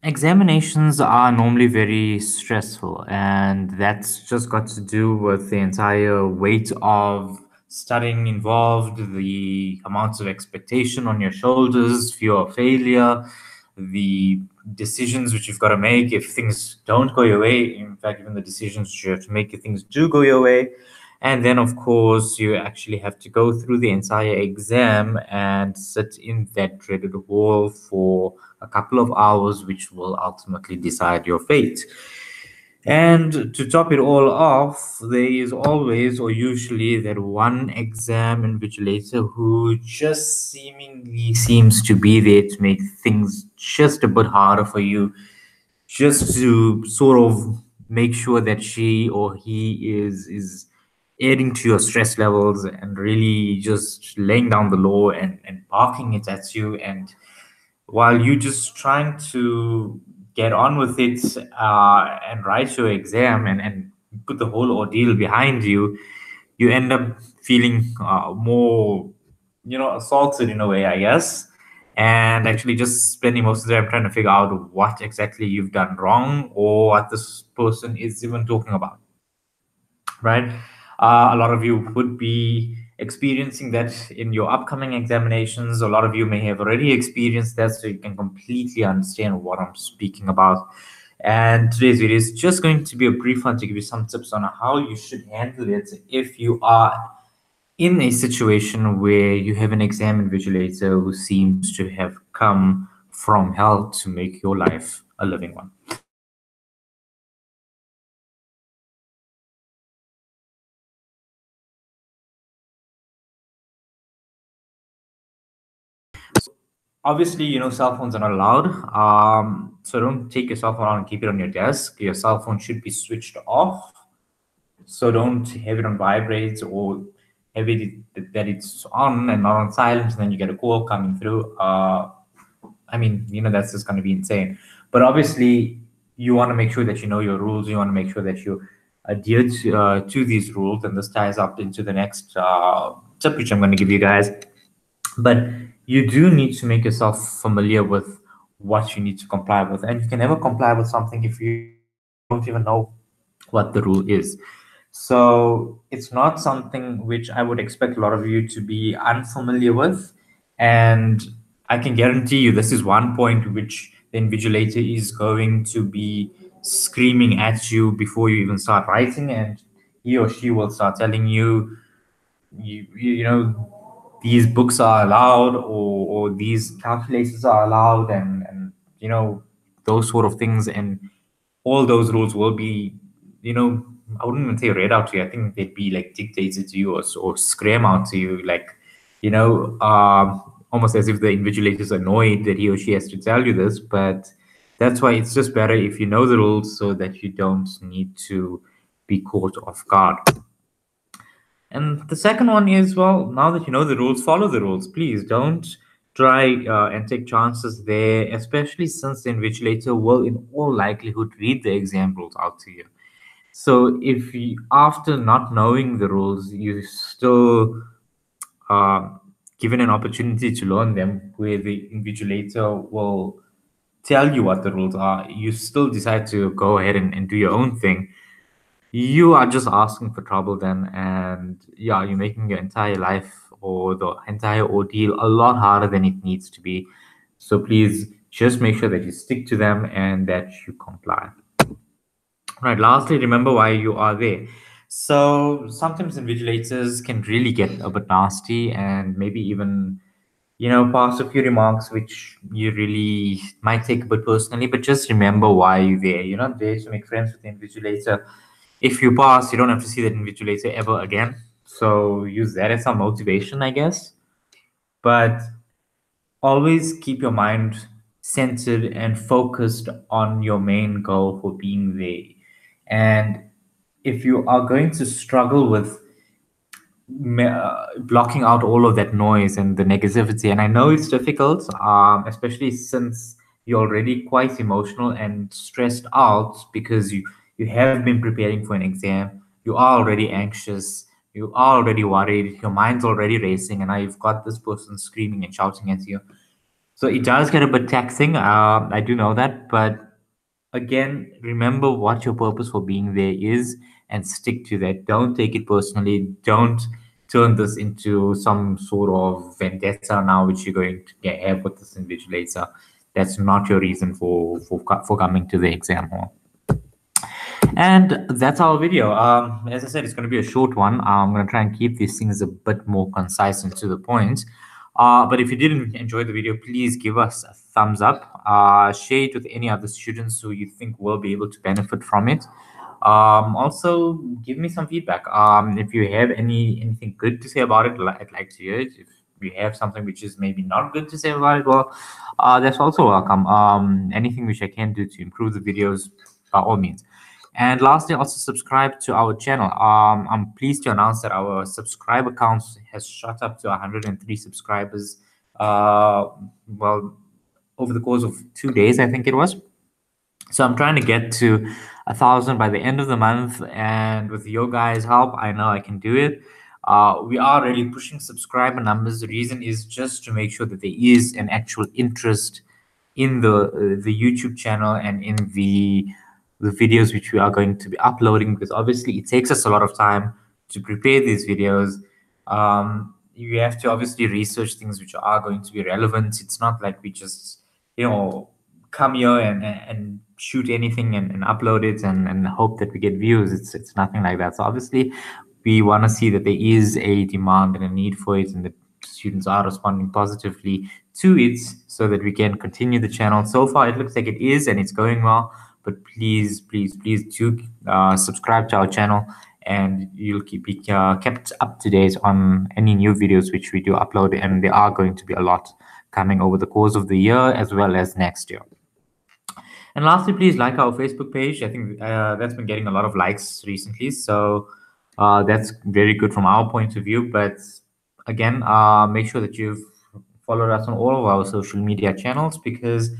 Examinations are normally very stressful, and that's just got to do with the entire weight of studying involved, the amounts of expectation on your shoulders, fear of failure, the decisions which you've got to make if things don't go your way. In fact, even the decisions which you have to make if things do go your way. And then, of course, you actually have to go through the entire exam and sit in that dreaded hall for a couple of hours, which will ultimately decide your fate. And to top it all off, there is always or usually that one exam invigilator who just seemingly seems to be there to make things just a bit harder for you, just to sort of make sure that she or he is adding to your stress levels and really just laying down the law and barking it at you. And while you just trying to get on with it and write your exam and put the whole ordeal behind you, you end up feeling more, assaulted in a way, I guess, and actually just spending most of the time trying to figure out what exactly you've done wrong or what this person is even talking about, right? A lot of you would be experiencing that in your upcoming examinations. A lot of you may have already experienced that, so you can completely understand what I'm speaking about. And today's video is just going to be a brief one to give you some tips on how you should handle it if you are in a situation where you have an exam invigilator who seems to have come from hell to make your life a living one. Obviously, cell phones are not allowed. So don't take your cell phone out and keep it on your desk. Your cell phone should be switched off. So don't have it on vibrate or have it that it's on and not on silent, and then you get a call coming through. I mean, that's just going to be insane. But obviously, you want to make sure that you know your rules. You want to make sure that you adhere to these rules. And this ties up into the next tip, which I'm going to give you guys. But you do need to make yourself familiar with what you need to comply with. And you can never comply with something if you don't even know what the rule is. So it's not something which I would expect a lot of you to be unfamiliar with. And I can guarantee you this is one point which the invigilator is going to be screaming at you before you even start writing, and he or she will start telling you, these books are allowed, or these calculators are allowed, and those sort of things, and all those rules will be, I wouldn't even say read out to you. I think they'd be like dictated to you, or scream out to you, like, almost as if the invigilator is annoyed that he or she has to tell you this. But that's why it's just better if you know the rules so that you don't need to be caught off guard. And the second one is, well, now that you know the rules, follow the rules. Please don't try and take chances there, especially since the invigilator will, in all likelihood, read the exam rules out to you. So if you, after not knowing the rules, you still uh, given an opportunity to learn them, where the invigilator will tell you what the rules are, you still decide to go ahead and do your own thing, you are just asking for trouble then. And yeah, you're making your entire life or the entire ordeal a lot harder than it needs to be. So please just make sure that you stick to them and that you comply. Right, lastly, remember why you are there. So sometimes invigilators can really get a bit nasty and maybe even, pass a few remarks which you really might take a bit personally, but just remember why you're there. You're not there to make friends with the invigilator. If you pass, you don't have to see that invigilator ever again. So use that as some motivation, I guess. But always keep your mind centered and focused on your main goal for being there. And if you are going to struggle with blocking out all of that noise and the negativity, and I know it's difficult, especially since you're already quite emotional and stressed out because you have been preparing for an exam, you are already anxious, you are already worried, your mind's already racing, and now you've got this person screaming and shouting at you. So it does get a bit taxing. I do know that, but again, remember what your purpose for being there is and stick to that. Don't take it personally. Don't turn this into some sort of vendetta now, which you're going to have with this invigilator. That's not your reason for coming to the exam hall. And that's our video. As I said, it's going to be a short one. I'm going to try and keep these things a bit more concise and to the point. But if you didn't enjoy the video, please give us a thumbs up. Share it with any other students who you think will be able to benefit from it. Also, give me some feedback. If you have anything good to say about it, I'd like to hear it. If you have something which is maybe not good to say about it, well, that's also welcome. Anything which I can do to improve the videos, by all means. And lastly, also subscribe to our channel. I'm pleased to announce that our subscriber count has shot up to 103 subscribers. Well, over the course of 2 days, I think it was. So I'm trying to get to 1,000 by the end of the month, and with your guys' help, I know I can do it. We are really pushing subscriber numbers. The reason is just to make sure that there is an actual interest in the YouTube channel and in the videos which we are going to be uploading, because obviously it takes us a lot of time to prepare these videos. You have to obviously research things which are going to be relevant. It's not like we just, come here and shoot anything and upload it and hope that we get views. It's nothing like that. So obviously we want to see that there is a demand and a need for it, and that students are responding positively to it, so that we can continue the channel. So far it looks like it is, and it's going well. But please do subscribe to our channel, and you'll be kept up to date on any new videos which we do upload, and there are going to be a lot coming over the course of the year as well as next year. And lastly, please like our Facebook page. I think that's been getting a lot of likes recently, so that's very good from our point of view. But again, make sure that you've followed us on all of our social media channels, because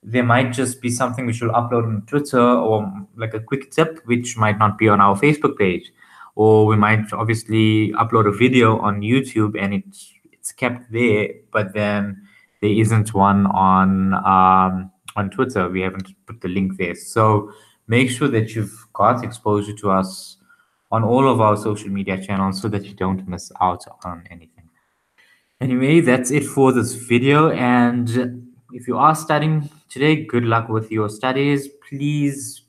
there might just be something which we'll upload on Twitter, or like a quick tip which might not be on our Facebook page, or we might obviously upload a video on YouTube and it's kept there, but then there isn't one on Twitter. We haven't put the link there. So make sure that you've got exposure to us on all of our social media channels, so that you don't miss out on anything. Anyway, that's it for this video. And if you are studying today, good luck with your studies. Please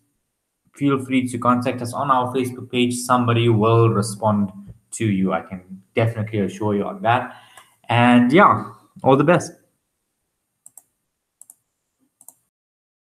feel free to contact us on our Facebook page. Somebody will respond to you. I can definitely assure you on that. And yeah, all the best.